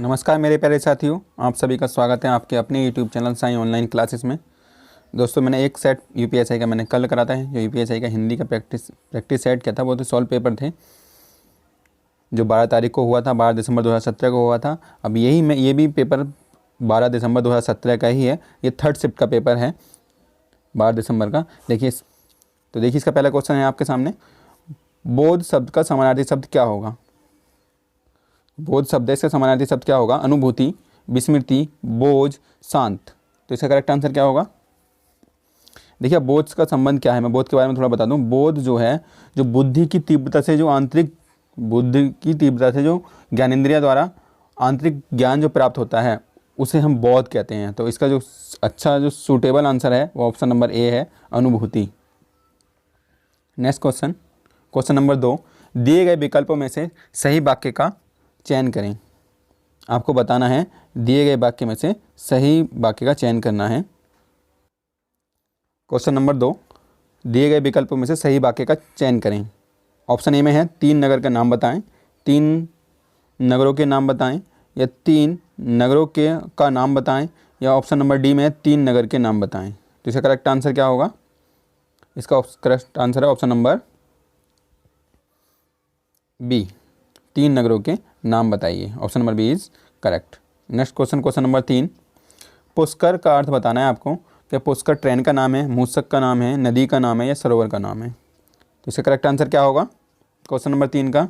नमस्कार मेरे प्यारे साथियों, आप सभी का स्वागत है आपके अपने YouTube channel Sai online classes में। दोस्तों, मैंने एक सेट यूपीएसआई का मैंने कल करा था। जो यूपीएसआई का हिंदी का प्रैक्टिस सेट क्या था, वो तो सॉल्व पेपर थे जो 12 तारीख को हुआ था, 12 दिसंबर 2017 को हुआ था। अब ये भी पेपर 12 दिसंबर 2017 का ही है। ये थर्ड शिफ्ट का पेपर है 12 दिसंबर का। देखिए इसका पहला क्वेश्चन है आपके सामने। बोध शब्द का समानार्थी शब्द क्या होगा? बोध शब्द इसका समानार्थी शब्द क्या होगा? अनुभूति, विस्मृति, बोझ, शांत। तो इसका करेक्ट आंसर क्या होगा? देखिए, बोध का संबंध क्या है, मैं बोध के बारे में थोड़ा बता दूं। बोध जो है, जो बुद्धि की तीव्रता से, जो आंतरिक बुद्धि की तीव्रता से जो ज्ञानेंद्रिय द्वारा आंतरिक ज्ञान जो प्राप्त होता है, उसे हम बोध कहते हैं। तो इसका जो अच्छा जो सूटेबल आंसर है वो ऑप्शन नंबर ए है, अनुभूति। Next question, question number 2। दिए गए विकल्पों में से सही वाक्य का चयन करें। आपको बताना है, दिए गए वाक्य में से सही वाक्य का चयन करना है। क्वेश्चन नंबर 2, दिए गए विकल्पों में से सही वाक्य का चयन करें। ऑप्शन ए में है 3 नगर का नाम बताएं, 3 नगरों के नाम बताएं, या 3 नगरों के का नाम बताएं, या ऑप्शन नंबर डी में है 3 नगर के नाम बताएं। तो इसका करेक्ट आंसर क्या होगा? इसका करेक्ट आंसर है ऑप्शन नंबर बी, 3 नगरों के नाम बताइए। Option number B is correct. Next question, question number 3। Pushkar का अर्थ बताना है आपको। क्या पुष्कर ट्रेन का नाम है, मूसक का नाम है, नदी का नाम है, या सरोवर का नाम है? तो इसका करेक्ट आंसर क्या होगा? क्वेश्चन नंबर 3 का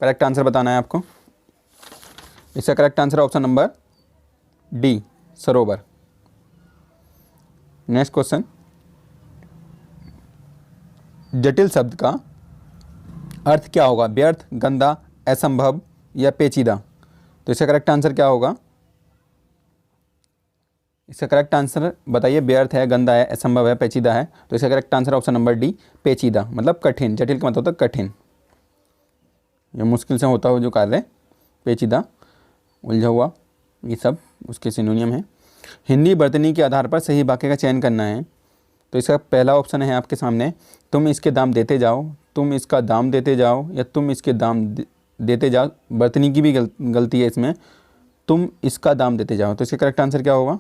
करेक्ट आंसर बताना है आपको। इसका करेक्ट आंसर है ऑप्शन नंबर डी, सरोवर। नेक्स्ट क्वेश्चन, जटिल शब्द का अर्थ क्या होगा? व्यर्थ, गंदा, असंभव, या पेचीदा? तो इसका करेक्ट आंसर क्या होगा? इसका करेक्ट आंसर बताइए। व्यर्थ है, गंदा है, असंभव है, पेचीदा है। तो इसका correct answer option number D, पेचीदा, मतलब कठिन। जटिल का मतलब होता है कठिन, या मुश्किल से होता हो जो कार्य। पेचीदा, उलझा हुआ, ये सब उसके सिनोनियम है। हिंदी वर्तनी के आधार पर सही वाक्य का चयन करना है। तो इसका पहला ऑप्शन है आपके सामने, तुम इसके दाम देते जाओ, तुम इसका दाम देते जाओ, या तुम इसके दाम देते जाओ। वर्तनी की भी गलती है इसमें, तुम इसका दाम देते जाओ। तो इसका करेक्ट आंसर क्या होगा?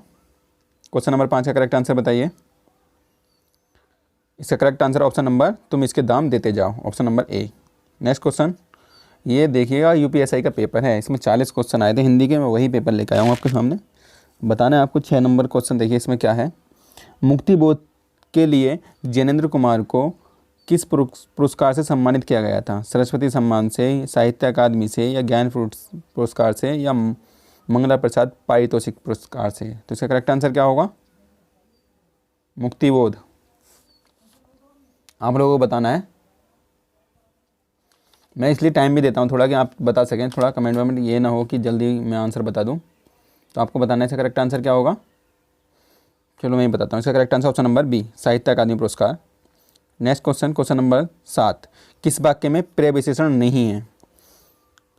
क्वेश्चन नंबर 5 का करेक्ट आंसर बताइए। इसका करेक्ट आंसर ऑप्शन नंबर, तुम इसके दाम देते जाओ, ऑप्शन नंबर ए। नेक्स्ट क्वेश्चन, ये देखिएगा यूपीएसआई का पेपर है, इसमें 40 क्वेश्चन आए थे हिंदी के। मैं वही पेपर लेकर आया हूँ आपके सामने। बताना है आपको 6 नंबर क्वेश्चन। देखिए इसमें क्या है। मुक्ति बोध के लिए जैनेंद्र कुमार को किस पुरस्कार से सम्मानित किया गया था? सरस्वती सम्मान से, साहित्य अकादमी से, या ज्ञान पुरस्कार से, या मंगला प्रसाद पारितोषिक पुरस्कार से? तो इसका करेक्ट आंसर क्या होगा? मुक्ति बोध। आप लोगों को बताना है। मैं इसलिए टाइम भी देता हूँ थोड़ा, कि आप बता सकें। थोड़ा कमेंट वमेंट ये ना हो कि जल्दी मैं आंसर बता दूँ। तो आपको बताना है इसका करेक्ट आंसर क्या होगा। चलो मैं ही बताता हूँ। इसका correct answer option number B, Sahitya Akademi पुरस्कार। Next question, question number 7। किस वाक्य में प्रविशेषण नहीं है?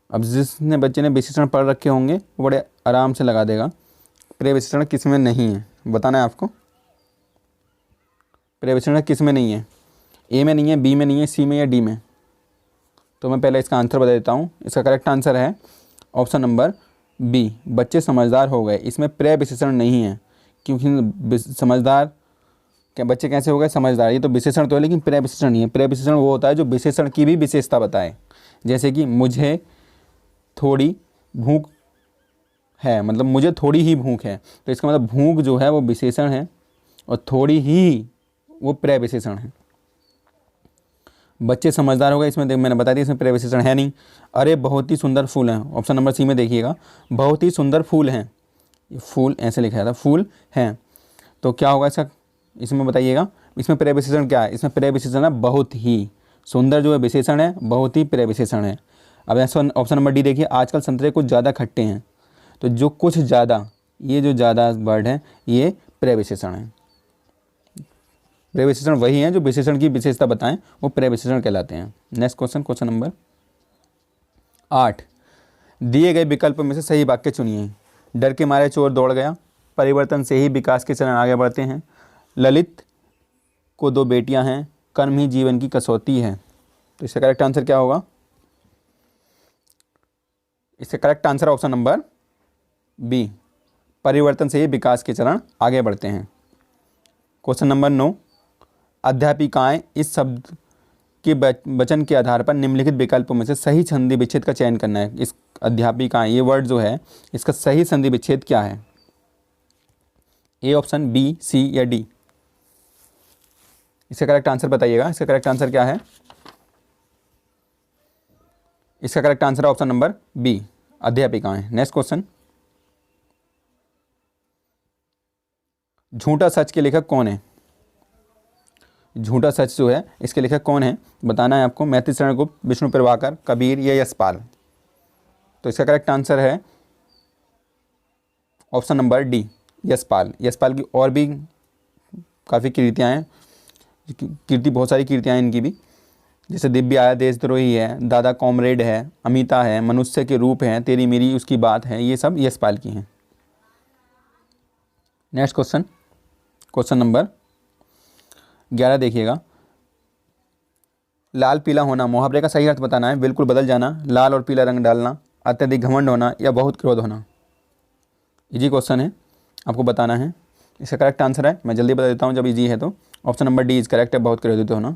अब जिसने बच्चे ने विशेषण पढ़ रखे होंगे वो बड़े आराम से लगा देगा। प्रविशेषण किस में नहीं है बताना है आपको। प्रविशेषण किस में नहीं है? ए में नहीं है, बी में नहीं है, सी में, या डी में? तो मैं पहले इसका आंसर बता देता हूँ। इसका करेक्ट आंसर है ऑप्शन नंबर बी, बच्चे समझदार हो गए। इसमें प्रविशेषण नहीं है, क्योंकि समझदार क्या बच्चे कैसे हो गए समझदार? ये तो विशेषण तो है, लेकिन प्रविशेषण नहीं है। प्रविशेषण वो होता है जो विशेषण की भी विशेषता बताए। जैसे कि मुझे थोड़ी भूख है, मतलब मुझे थोड़ी ही भूख है। तो इसका मतलब भूख जो है वो विशेषण है, और थोड़ी ही वो प्रविशेषण है। बच्चे समझदार हो गए, इसमें मैंने बता दिया इसमें प्रविशेषण है नहीं। अरे बहुत ही सुंदर फूल हैं, ऑप्शन नंबर सी में देखिएगा, बहुत ही सुंदर फूल हैं। ये फूल ऐसे लिखा था, फूल हैं। तो क्या होगा इसका, इसमें बताइएगा। इसमें प्रविशेषण क्या है? इसमें प्रविशेषण है बहुत ही। सुंदर जो है विशेषण है, बहुत ही प्रविशेषण है। अब ऐसा ऑप्शन नंबर डी देखिए, आजकल संतरे कुछ ज़्यादा खट्टे हैं। तो जो कुछ ज़्यादा, ये जो ज़्यादा वर्ड है ये प्रविशेषण है। प्रविशेषण वही हैं जो विशेषण की विशेषता बताएं, वो प्रविशेषण कहलाते हैं। Next question, question number 8। दिए गए विकल्प में से सही वाक्य चुनिए। डर के मारे चोर दौड़ गया, परिवर्तन से ही विकास के चरण आगे बढ़ते हैं, ललित को 2 बेटियां हैं, कर्म ही जीवन की कसौटी है। तो इसका करेक्ट आंसर क्या होगा? इसका correct answer option number B, परिवर्तन से ही विकास के चरण आगे बढ़ते हैं। क्वेश्चन नंबर 9, अध्यापिकाएं इस शब्द के वचन के आधार पर निम्नलिखित विकल्पों में से सही संधि विच्छेद का चयन करना है। इस अध्यापिकाएं, ये वर्ड जो है, इसका सही संधि विच्छेद क्या है? ए ऑप्शन, बी, सी या डी? इसका करेक्ट आंसर बताइएगा। इसका करेक्ट आंसर क्या है? इसका करेक्ट आंसर है ऑप्शन नंबर बी, अध्यापिकाएं। नेक्स्ट क्वेश्चन, झूठा सच के लेखक कौन है? झूठा सच जो है, इसके लेखक कौन है बताना है आपको। मैथिली शरण गुप्त, विष्णु प्रभाकर, कबीर या यशपाल? तो इसका करेक्ट आंसर है option number D, Yashpal. Yashpal की और भी काफ़ी कृतियाँ हैं, बहुत सारी कृतियाँ हैं इनकी भी, जैसे दिव्य आया, देशद्रोही है, दादा कॉमरेड है, अमिता है, मनुष्य के रूप है, तेरी मेरी उसकी बात है, ये सब यशपाल की हैं। नेक्स्ट क्वेश्चन, क्वेश्चन नंबर 11 देखिएगा। लाल पीला होना, मुहावरे का सही अर्थ बताना है। बिल्कुल बदल जाना, लाल और पीला रंग डालना, अत्यधिक घमंड होना या बहुत क्रोध होना? इजी क्वेश्चन है, आपको बताना है। इसका करेक्ट आंसर है, मैं जल्दी बता देता हूँ जब इजी है तो, option number D is correct है, बहुत क्रोधित होना।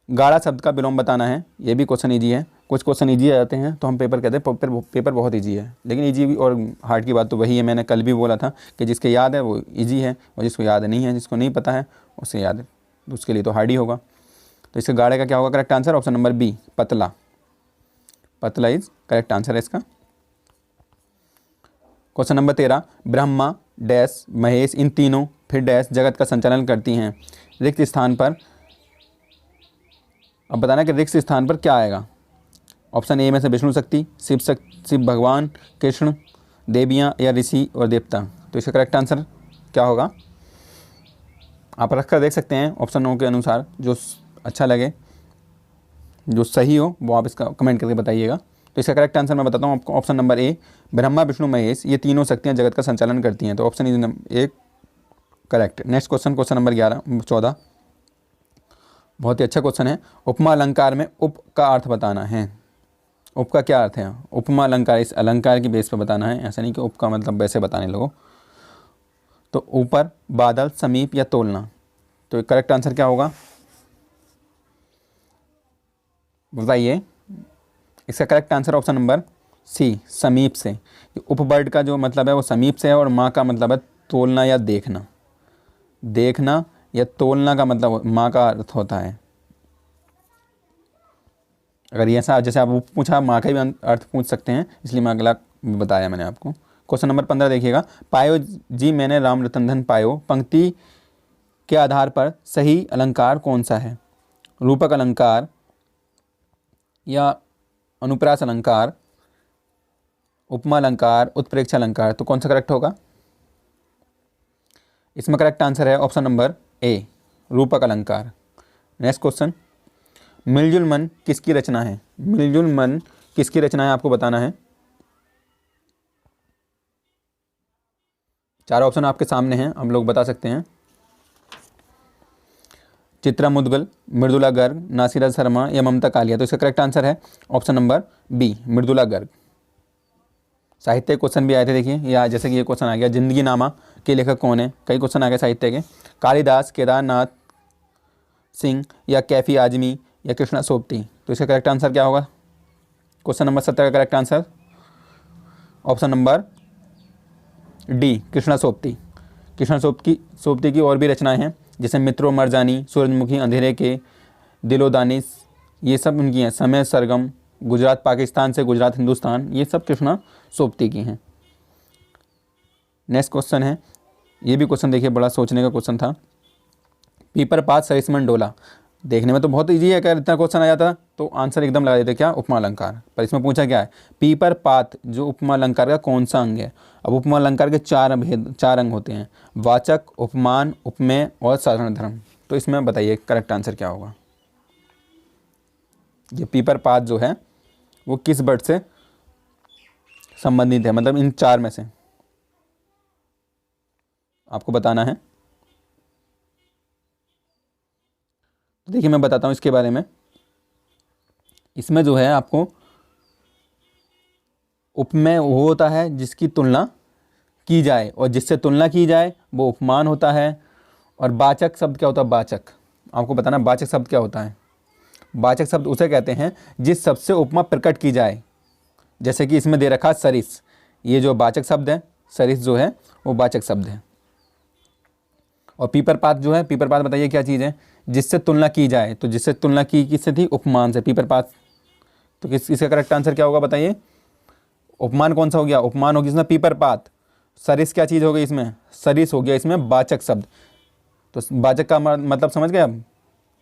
गाढ़ा शब्द का विलोम बताना है, ये भी क्वेश्चन इजी है। कुछ क्वेश्चन इजी आ जाते हैं तो हम पेपर कहते हैं पेपर बहुत इजी है, लेकिन इजी और हार्ड की बात तो वही है। मैंने कल भी बोला था कि जिसके याद है वो इजी है, और जिसको याद नहीं है, जिसको नहीं पता है उसे याद है, तो उसके लिए तो हार्ड ही होगा। तो इसके गाढ़े का क्या होगा correct answer? Option number B, पतला। पतला इज करेक्ट आंसर है इसका। Question number 13, Brahma, dash, Mahesh, इन तीनों फिर डैश जगत का संचालन करती हैं। रिक्त स्थान पर, अब बताना कि रिक्त स्थान पर क्या आएगा। ऑप्शन ए में से विष्णु शक्ति, शिव भगवान, कृष्ण, देवियाँ या ऋषि और देवता? तो इसका करेक्ट आंसर क्या होगा? आप रख कर देख सकते हैं ऑप्शनों के अनुसार, जो अच्छा लगे, जो सही हो वो आप इसका कमेंट करके बताइएगा। तो इसका करेक्ट आंसर मैं बताता हूँ आपको, ऑप्शन नंबर ए, ब्रह्मा, विष्णु, महेश, ये तीनों शक्तियाँ जगत का संचालन करती हैं। तो option is A correct. Next question, question number 14, बहुत ही अच्छा क्वेश्चन है। उपमा अलंकार में उप का अर्थ बताना है। उप का क्या अर्थ है? उपमा अलंकार, इस अलंकार की बेस पर बताना है, ऐसा नहीं कि उप का मतलब वैसे बताने लोगों। तो ऊपर, बादल, समीप या तोलना? तो करेक्ट आंसर क्या होगा बताइए। इसका correct answer option number C, समीप से। उपवर्ड का जो मतलब है वो समीप से है, और माँ का मतलब है तोलना या देखना। देखना या तोलना का मतलब माँ का अर्थ होता है। अगर ये ऐसा जैसे आप पूछा, माँ का भी अर्थ पूछ सकते हैं, इसलिए मैं अगला बताया मैंने आपको। क्वेश्चन नंबर 15 देखिएगा। पायो जी मैंने राम रतन धन पायो, पंक्ति के आधार पर सही अलंकार कौन सा है? रूपक अलंकार या अनुप्रास अलंकार, उपमा अलंकार, उत्प्रेक्ष अलंकार? तो कौन सा करेक्ट होगा? इसमें करेक्ट आंसर है ऑप्शन नंबर ए, रूपक अलंकार। नेक्स्ट क्वेश्चन, मिलजुल मन किसकी रचना है? मिलजुल मन किसकी रचना है आपको बताना है। चार ऑप्शन आपके सामने हैं, हम लोग बता सकते हैं। चित्रा मुदगल, मृदुला गर्ग, नासिरा शर्मा या ममता कालिया? तो इसका करेक्ट आंसर है option number B, Mridula Garg. साहित्य क्वेश्चन भी आए थे देखिए, या जैसे कि ये क्वेश्चन आ गया, जिंदगी नामा के लेखक कौन है? कई क्वेश्चन आ गए साहित्य के। कालिदास, केदारनाथ सिंह या कैफी आजमी या कृष्णा सोबती? तो इसका करेक्ट आंसर क्या होगा? क्वेश्चन नंबर 17 का correct answer option number D, Krishna Sobti. Krishna Sobti की और भी रचनाएं हैं, जैसे मित्रों मरजानी, सूरजमुखी, अंधेरे के, दिलो दानिश, ये सब उनकी हैं। समय सरगम, गुजरात पाकिस्तान से गुजरात हिंदुस्तान, ये सब कृष्णा सोबती की हैं। नेक्स्ट क्वेश्चन है, ये भी क्वेश्चन देखिए बड़ा सोचने का क्वेश्चन था। पीपर पात सरिसमन डोला, देखने में तो बहुत इजी है, अगर इतना क्वेश्चन आ जाता तो आंसर एकदम लगा देते, क्या? उपमा अलंकार। पर इसमें पूछा क्या है? पीपर पात जो उपमा अलंकार का कौन सा अंग है? अब उपमा अलंकार के चार अंग होते हैं, वाचक, उपमान, उपमेय और साधारण धर्म। तो इसमें बताइए करेक्ट आंसर क्या होगा। ये पीपर पात जो है वो किस वर्ड से संबंधित है, मतलब इन चार में से आपको बताना है। तो देखिए मैं बताता हूँ इसके बारे में। इसमें जो है आपको उपमेय वो होता है जिसकी तुलना की जाए, और जिससे तुलना की जाए वो उपमान होता है। और वाचक शब्द क्या होता है? वाचक, आपको बताना वाचक शब्द क्या होता है। वाचक शब्द उसे कहते हैं जिस शब्द से उपमा प्रकट की जाए। जैसे कि इसमें दे रखा है सरिस, ये जो वाचक शब्द है, सरिस जो है वो वाचक शब्द है। और पीपर पात जो है, पीपर पात बताइए क्या चीज़ है? जिससे तुलना की जाए। तो जिससे तुलना की किससे थी? उपमान से, पीपर पात। तो इसका करेक्ट आंसर क्या होगा बताइए? उपमान कौन सा हो गया? उपमान हो गया इसमें पीपर पात। सरिस क्या चीज़ हो गई इसमें? सरिस हो गया इसमें वाचक शब्द। तो वाचक का मतलब समझ गए आप?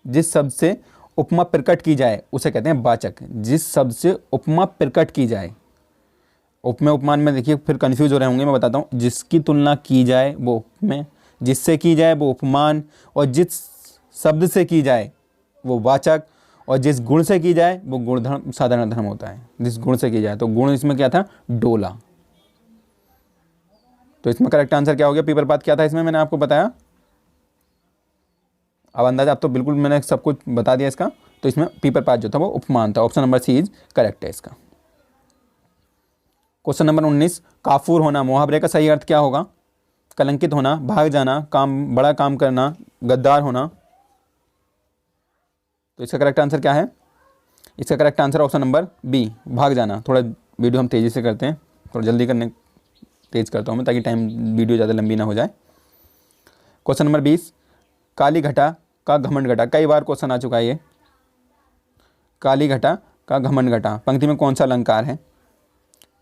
जिस शब्द से उपमा प्रकट की जाए उसे कहते हैं वाचक। जिस शब्द से उपमा प्रकट की जाए। उपमेय उपमान में देखिए फिर कंफ्यूज हो रहे होंगे, मैं बताता हूँ। जिसकी तुलना की जाए वो उपमेय, जिससे की जाए वो उपमान, और जिस शब्द से की जाए वो वाचक, और जिस गुण से की जाए वो गुणधर्म साधारण धर्म होता है। जिस गुण से की जाए, तो गुण इसमें क्या था? डोला। तो इसमें करेक्ट आंसर क्या हो गया? पीपर पात क्या था इसमें, मैंने आपको बताया। अब अंदाजा, अब तो बिल्कुल मैंने सब कुछ बता दिया इसका। तो इसमें पीपर पात जो था वो उपमान था। Option number C is correct है इसका। क्वेश्चन नंबर 19, काफूर होना मुहावरे का सही अर्थ क्या होगा? कलंकित होना, भाग जाना, काम बड़ा काम करना, गद्दार होना। तो इसका करेक्ट आंसर क्या है? इसका correct answer option number B, भाग जाना। थोड़ा वीडियो हम तेज़ी से करते हैं, थोड़ा जल्दी करने तेज़ करता हूँ मैं, ताकि टाइम वीडियो ज़्यादा लंबी ना हो जाए। क्वेश्चन नंबर 20, काली घटा का घमंड घटा। कई बार क्वेश्चन आ चुका है ये। काली घटा का घमंड घटा पंक्ति में कौन सा अलंकार है?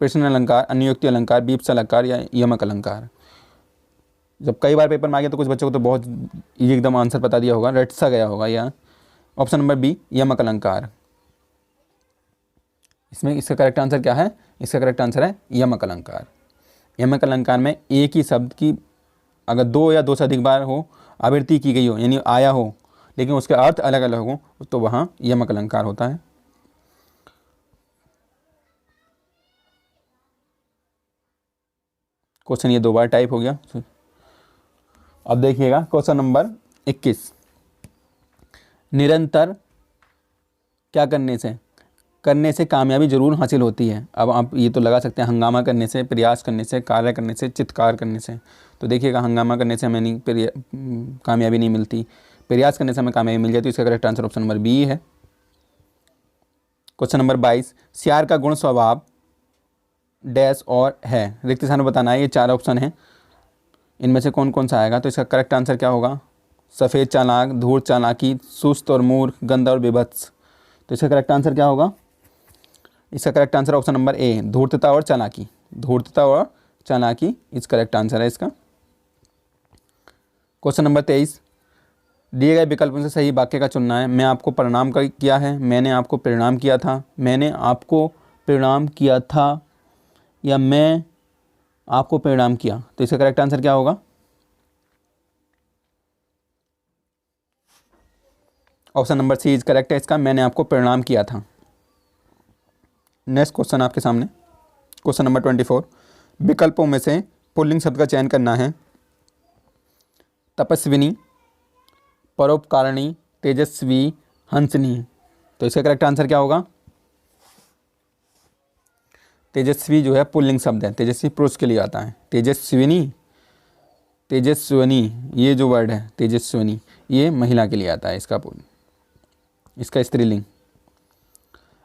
प्रश्न अलंकार, अनुयुक्ति अलंकार, बीप्स अलंकार या यमक अलंकार। जब कई बार पेपर में आ गया तो कुछ बच्चों को तो बहुत ये एकदम आंसर बता दिया होगा, रट सा गया होगा। या ऑप्शन नंबर बी, यमक अलंकार। इसमें इसका करेक्ट आंसर क्या है? इसका करेक्ट आंसर है यमक अलंकार। यमक अलंकार में एक ही शब्द की अगर दो या दो से अधिक बार हो आवृत्ति की गई हो, यानी आया हो, लेकिन उसके अर्थ अलग अलग हो, तो वहाँ यमक अलंकार होता है। क्वेश्चन ये दो बार टाइप हो गया। अब देखिएगा क्वेश्चन नंबर 21, निरंतर क्या करने से कामयाबी जरूर हासिल होती है। अब आप ये तो लगा सकते हैं हंगामा करने से, प्रयास करने से, कार्य करने से, चित्कार करने से। तो देखिएगा हंगामा करने से हमें कामयाबी नहीं मिलती, प्रयास करने से हमें कामयाबी मिल जाती। तो इसका correct answer option number B है। क्वेश्चन नंबर 22, सियार का गुण स्वभाव डैश और है। रिक्त स्थान बताना है। ये चार ऑप्शन हैं, इनमें से कौन कौन सा आएगा? तो इसका करेक्ट आंसर क्या होगा? सफ़ेद चालाक, धूर्त चालाकी, सुस्त और मूर्ख, गंदा और विभत्स। तो इसका करेक्ट आंसर क्या होगा? इसका correct answer option number A, धूर्तता और चालाकी। धूर्तता और चालाकी इस करेक्ट आंसर है इसका। क्वेश्चन नंबर 23, दिए गए विकल्पों से सही वाक्य का चुनना है। मैं आपको प्रणाम किया है, मैंने आपको परिणाम किया था, मैंने आपको परिणाम किया था, या मैं आपको परिणाम किया। तो इसका करेक्ट आंसर क्या होगा? Option number C is correct है इसका, मैंने आपको परिणाम किया था। नेक्स्ट क्वेश्चन आपके सामने, क्वेश्चन नंबर 24, विकल्पों में से पुल्लिंग शब्द का चयन करना है। तपस्विनी, परोपकारिणी, तेजस्वी, हंसनी। तो इसका करेक्ट आंसर क्या होगा? तेजस्वी जो है पुल्लिंग शब्द है, तेजस्वी पुरुष के लिए आता है। तेजस्विनी, तेजस्विनी ये जो वर्ड है तेजस्विनी, ये महिला के लिए आता है इसका स्त्रीलिंग।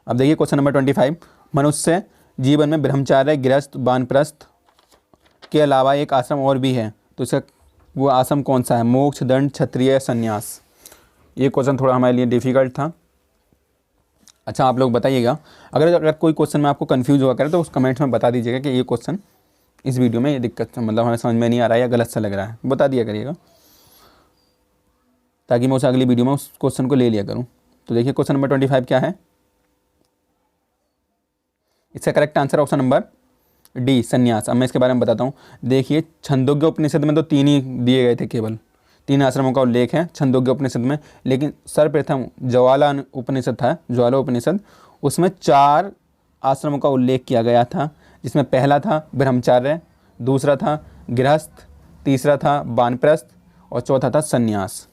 अब देखिए क्वेश्चन नंबर 25, मनुष्य जीवन में ब्रह्मचार्य, गृहस्थ, वानप्रस्थ के अलावा एक आश्रम और भी है। तो इसका वो आश्रम कौन सा है? मोक्ष, दंड, क्षत्रिय, संन्यास। ये क्वेश्चन थोड़ा हमारे लिए डिफिकल्ट था। अच्छा आप लोग बताइएगा, अगर कोई क्वेश्चन में आपको कंफ्यूज हुआ करे तो उस कमेंट्स में बता दीजिएगा कि ये क्वेश्चन इस वीडियो में ये दिक्कत मतलब हमें समझ में नहीं आ रहा है या गलत सा लग रहा है, बता दिया करिएगा, ताकि मैं उस अगली वीडियो में उस क्वेश्चन को ले लिया करूँ। तो देखिए क्वेश्चन नंबर 25 क्या है? इसका correct answer option number D, संन्यास। अब मैं इसके बारे में बताता हूँ। देखिए छंदोग्य उपनिषद में तो 3 ही दिए गए थे, केवल 3 आश्रमों का उल्लेख है छंदोग्य उपनिषद में, लेकिन सर्वप्रथम ज्वाला उपनिषद था, ज्वाला उपनिषद, उसमें 4 आश्रमों का उल्लेख किया गया था, जिसमें पहला था ब्रह्मचार्य, दूसरा था गृहस्थ, तीसरा था वानप्रस्थ और चौथा था संन्यास।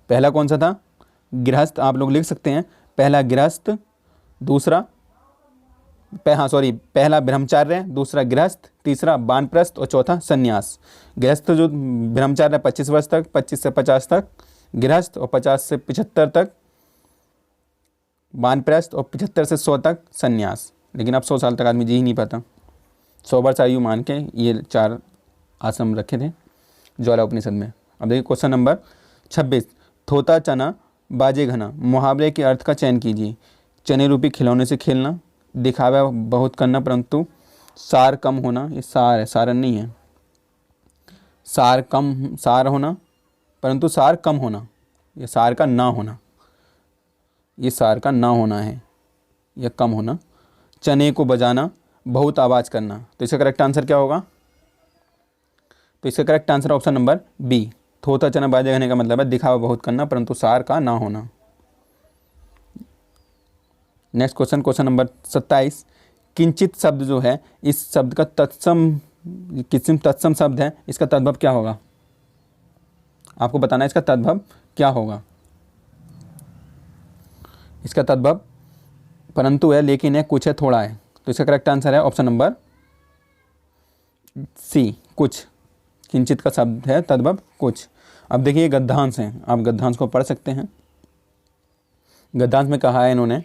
पहला कौन सा था? गृहस्थ। आप लोग लिख सकते हैं, पहला गृहस्थ, दूसरा हाँ सॉरी, पहला ब्रह्मचार्य, दूसरा गृहस्थ, तीसरा वानप्रस्थ और चौथा संन्यास। गृहस्थ जो ब्रह्मचार्य 25 वर्ष तक, 25 से 50 तक गृहस्थ, और 50 से 75 तक वानप्रस्थ, और 75 से 100 तक संन्यास। लेकिन अब 100 साल तक आदमी जी ही नहीं पाता। 100 वर्ष आयु मान के ये 4 आश्रम रखे थे ज्वाला उपनिषद में। अब देखिए क्वेश्चन नंबर 26, थोता चना बाजे घना, मुहावरे के अर्थ का चयन कीजिए। चने रूपी खिलौने से खेलना, दिखावा बहुत करना परंतु सार कम होना, ये सार है, सारन नहीं है। सार होना परंतु सार कम होना, ये सार का ना होना, ये सार का ना होना है, या कम होना। चने को बजाना, बहुत आवाज़ करना, तो इसका करेक्ट आंसर क्या होगा? तो इसका correct answer option number B, थोता चना बाजे घने का मतलब है दिखावा बहुत करना परंतु सार का ना होना। नेक्स्ट क्वेश्चन, क्वेश्चन नंबर 27, किंचित शब्द जो है, इस शब्द का तत्सम शब्द है, इसका तद्भव क्या होगा? आपको बताना है इसका तद्भव क्या होगा। इसका तद्भव परंतु है, लेकिन है, कुछ है, थोड़ा है, तो इसका करेक्ट आंसर है ऑप्शन नंबर सी, कुछ। किंचित का शब्द है तद्भव कुछ। अब देखिए गद्यांश हैं, आप गद्यांश को पढ़ सकते हैं। गद्यांश में कहा है इन्होंने,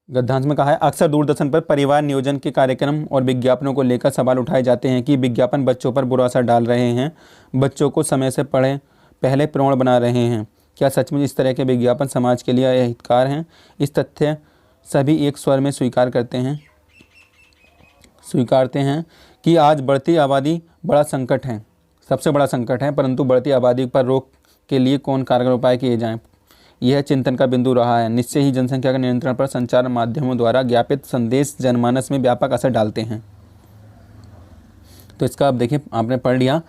गद्यांश में कहा है, अक्सर दूरदर्शन पर परिवार नियोजन के कार्यक्रम और विज्ञापनों को लेकर सवाल उठाए जाते हैं कि विज्ञापन बच्चों पर बुरा असर डाल रहे हैं, बच्चों को समय से पहले प्रौढ़ बना रहे हैं। क्या सचमुच इस तरह के विज्ञापन समाज के लिए हितकार हैं? इस तथ्य सभी एक स्वर में स्वीकारते हैं कि आज बढ़ती आबादी बड़ा संकट है, सबसे बड़ा संकट है, परंतु बढ़ती आबादी पर रोक के लिए कौन कारगर उपाय किए जाएं? यह चिंतन का बिंदु रहा है। निश्चय ही जनसंख्या के नियंत्रण पर संचार माध्यमों द्वारा ज्ञापित संदेश जनमानस में व्यापक असर डालते हैं। तो इसका आप देखिए, आपने पढ़ लिया,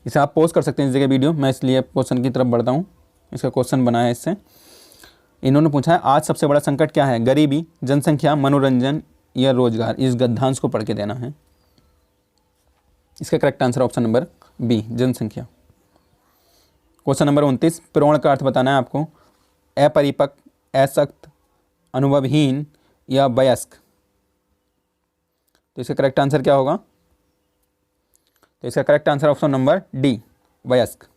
इसे आप पॉज कर सकते हैं इस जगह वीडियो, मैं इसलिए क्वेश्चन की तरफ बढ़ता हूँ। इसका क्वेश्चन बना है इससे, इन्होंने पूछा है आज सबसे बड़ा संकट क्या है? गरीबी, जनसंख्या, मनोरंजन या रोजगार। इस गद्यांश को पढ़ के देना है। इसका correct answer option number B, जनसंख्या। क्वेश्चन नंबर 29, प्रौढ़ का अर्थ बताना है आपको। अपरिपक्व, असक्त, अनुभवहीन या वयस्क। तो इसका करेक्ट आंसर क्या होगा? तो इसका correct answer option number D, वयस्क।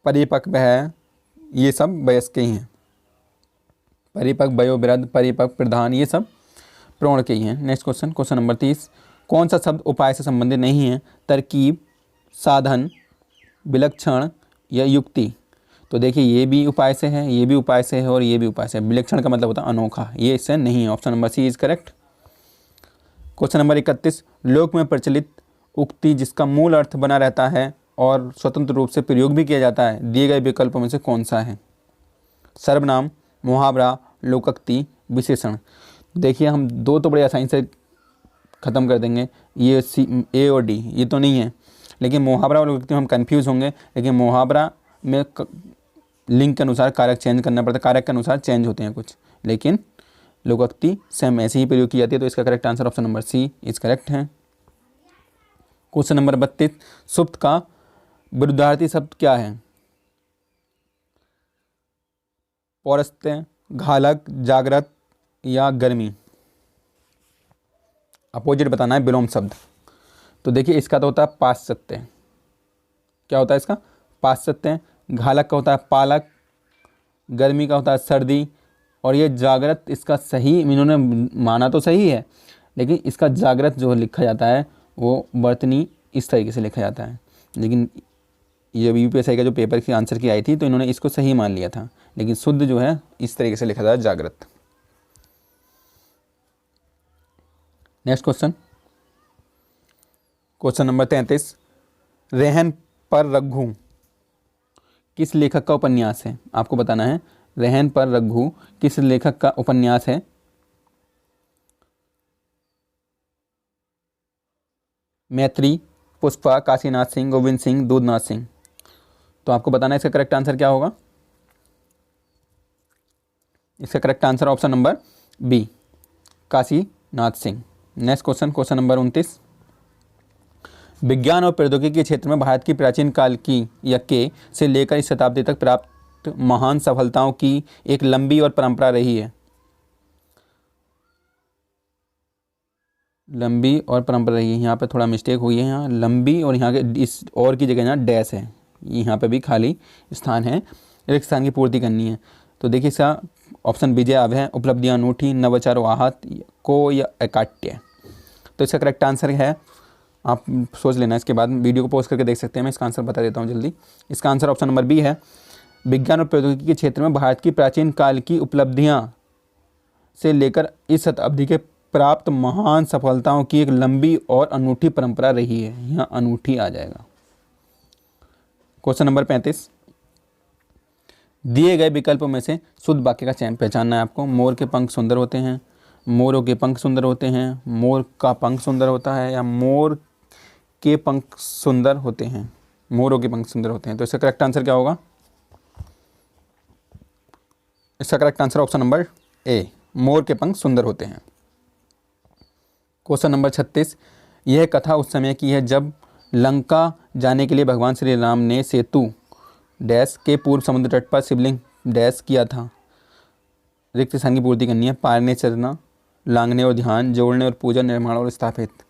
परिपक्व है, ये सब वयस्क ही हैं। परिपक्व, वयोवृद्ध, परिपक्व, प्रधान, ये सब प्रौढ़ के ही हैं। नेक्स्ट क्वेश्चन, क्वेश्चन नंबर 30, कौन सा शब्द उपाय से संबंधित नहीं है? तरकीब, साधन, विलक्षण या युक्ति। तो देखिए ये भी उपाय से है, ये भी उपाय से है और ये भी उपाय से है। विलक्षण का मतलब होता है अनोखा, ये इससे नहीं है। Option number C is correct. Question number 31, लोक में प्रचलित उक्ति जिसका मूल अर्थ बना रहता है और स्वतंत्र रूप से प्रयोग भी किया जाता है, दिए गए विकल्पों में से कौन सा है? सर्वनाम, मुहावरा, लोकोक्ति, विशेषण। देखिए हम दो तो बड़े आसानी से ख़त्म कर देंगे, ये सी, ए और डी, ये तो नहीं है। लेकिन मुहावरा और लोकोक्ति में हम कंफ्यूज होंगे, लेकिन मुहावरा में लिंक के अनुसार कारक चेंज करना पड़ता है, कारक के अनुसार चेंज होते हैं कुछ, लेकिन लोकोक्ति सेम ऐसे ही प्रयोग की जाती है। तो इसका correct answer option number C is correct है। क्वेश्चन नंबर 32, सुप्त का विरुद्धार्थी शब्द क्या है? पौरस्त्य, घालक, जागृत या गर्मी। अपोजिट बताना है विलोम शब्द। तो देखिए इसका तो होता है पाश्चात्य। क्या होता है इसका? पाश्चात्य। घालक का होता है पालक, गर्मी का होता है सर्दी, और ये जागृत इसका सही इन्होंने माना तो सही है, लेकिन इसका जागृत जो लिखा जाता है वो वर्तनी इस तरीके से लिखा जाता है। लेकिन ये यूपीएससी का जो पेपर की आंसर की आई थी तो इन्होंने इसको सही मान लिया था, लेकिन शुद्ध जो है इस तरीके से लिखा था, जागृत। नेक्स्ट क्वेश्चन, क्वेश्चन नंबर 33, रहन पर रघु किस लेखक का उपन्यास है? आपको बताना है रहन पर रघु किस लेखक का उपन्यास है? मैत्री, पुष्पा, काशीनाथ सिंह, गोविंद सिंह, दूधनाथ सिंह। तो आपको बताना है इसका करेक्ट आंसर क्या होगा। इसका correct answer option number B, Kashinath Singh. Next question, question number 29, विज्ञान और प्रौद्योगिकी के क्षेत्र में भारत की प्राचीन काल की या के से लेकर इस शताब्दी तक प्राप्त प्राप्त महान सफलताओं की एक लंबी और परंपरा रही है। लंबी और परंपरा रही है, यहाँ पे थोड़ा मिस्टेक हुई है, यहाँ लंबी और यहाँ के इस और की जगह यहाँ डैश है, यहाँ पे भी खाली स्थान है, रिक्त स्थान की पूर्ति करनी है। तो देखिए इसका ऑप्शन विजय अब है, उपलब्धियाँ अनूठी, नवाचार आहत को या एकाट्य। तो इसका करेक्ट आंसर है, आप सोच लेना, इसके बाद वीडियो को पॉज करके देख सकते हैं, मैं इसका आंसर बता देता हूँ जल्दी। इसका आंसर ऑप्शन नंबर बी है, विज्ञान और प्रौद्योगिकी के क्षेत्र में भारत की प्राचीन काल की उपलब्धियाँ से लेकर इस शताब्दी के प्राप्त महान सफलताओं की एक लंबी और अनूठी परंपरा रही है। यहाँ अनूठी आ जाएगा। क्वेश्चन नंबर 35, दिए गए विकल्पों में से शुद्ध वाक्य का चयन पहचानना है आपको। मोर के पंख सुंदर होते हैं, मोरों के पंख सुंदर होते हैं, मोर का पंख सुंदर होता है, या मोर के पंख सुंदर होते हैं, मोरों के पंख सुंदर होते हैं। तो इसका करेक्ट आंसर क्या होगा? इसका correct answer option number A, मोर के पंख सुंदर होते हैं। क्वेश्चन नंबर 36, यह कथा उस समय की है जब लंका जाने के लिए भगवान श्री राम ने सेतु डैश के पूर्व समुद्र तट पर शिवलिंग डैश किया था। रिक्त स्थान की पूर्ति करनी है, पारने चरना, लांघने और ध्यान, जोड़ने और पूजा, निर्माण और स्थापित।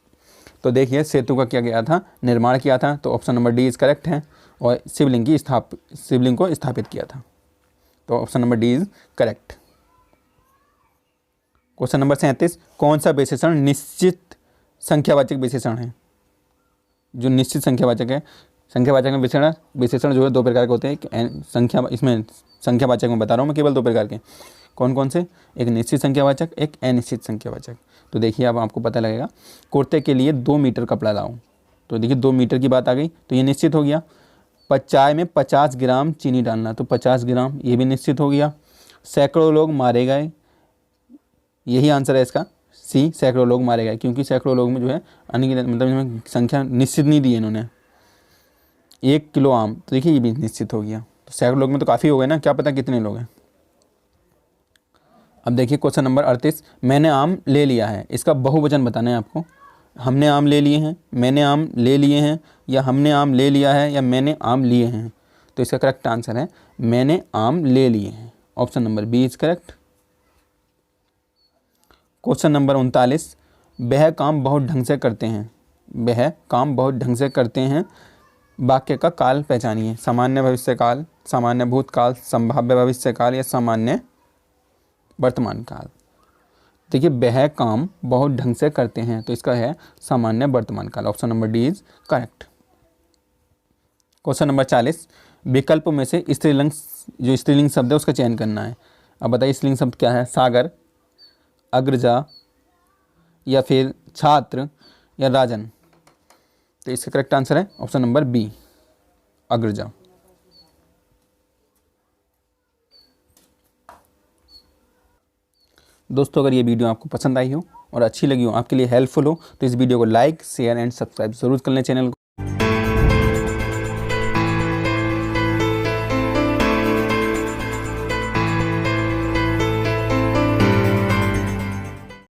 तो देखिए सेतु का क्या किया था? निर्माण किया था, तो option number D is correct है, और शिवलिंग को स्थापित किया था, तो option number D is correct. Question number 37, कौन सा विशेषण निश्चित संख्यावाचक विशेषण है? जो निश्चित संख्यावाचक है, संख्यावाचक में विशेषण जो है 2 प्रकार के होते हैं। संख्या, इसमें संख्यावाचक में बता रहा हूँ मैं केवल 2 प्रकार के। कौन कौन से? एक निश्चित संख्यावाचक, एक अनिश्चित संख्यावाचक। तो देखिए अब आपको पता लगेगा, कुर्ते के लिए 2 मीटर कपड़ा लाऊं, तो देखिए 2 मीटर की बात आ गई, तो ये निश्चित हो गया। चाय में 50 ग्राम चीनी डालना, तो 50 ग्राम, ये भी निश्चित हो गया। सैकड़ों लोग मारे गए, यही आंसर है इसका, सी, सैकड़ों लोग मारे गए, क्योंकि सैकड़ों लोग में जो है अनगिनत, मतलब इसमें संख्या निश्चित नहीं दी है इन्होंने। 1 किलो आम, तो देखिए ये भी निश्चित हो गया। तो सैकड़ों लोग में तो काफ़ी हो गए ना, क्या पता कितने लोग हैं। अब देखिए क्वेश्चन नंबर 38, मैंने आम ले लिया है, इसका बहुवचन बताना है आपको। हमने आम ले लिए हैं, मैंने आम ले लिए हैं, या हमने आम ले लिया है, या मैंने आम लिए हैं। तो इसका करेक्ट आंसर है मैंने आम ले लिए हैं, option number B is correct. Question number 39, वह काम बहुत ढंग से करते हैं, वह काम बहुत ढंग से करते हैं, वाक्य का काल पहचानिए। सामान्य भविष्यकाल, सामान्य भूतकाल, संभाव्य भविष्यकाल, या सामान्य वर्तमान काल। देखिए वह काम बहुत ढंग से करते हैं, तो इसका है सामान्य वर्तमान काल, option number D is correct. Question number 40, विकल्प में से स्त्रीलिंग, जो स्त्रीलिंग शब्द है उसका चयन करना है। अब बताइए स्त्रीलिंग शब्द क्या है? सागर, अग्रजा, या फिर छात्र, या राजन। तो इसका करेक्ट आंसर है ऑप्शन नंबर बी, अग्रजा। दोस्तों अगर ये वीडियो आपको पसंद आई हो और अच्छी लगी हो, आपके लिए हेल्पफुल हो, तो इस वीडियो को लाइक, शेयर एंड सब्सक्राइब जरूर कर लें चैनल को।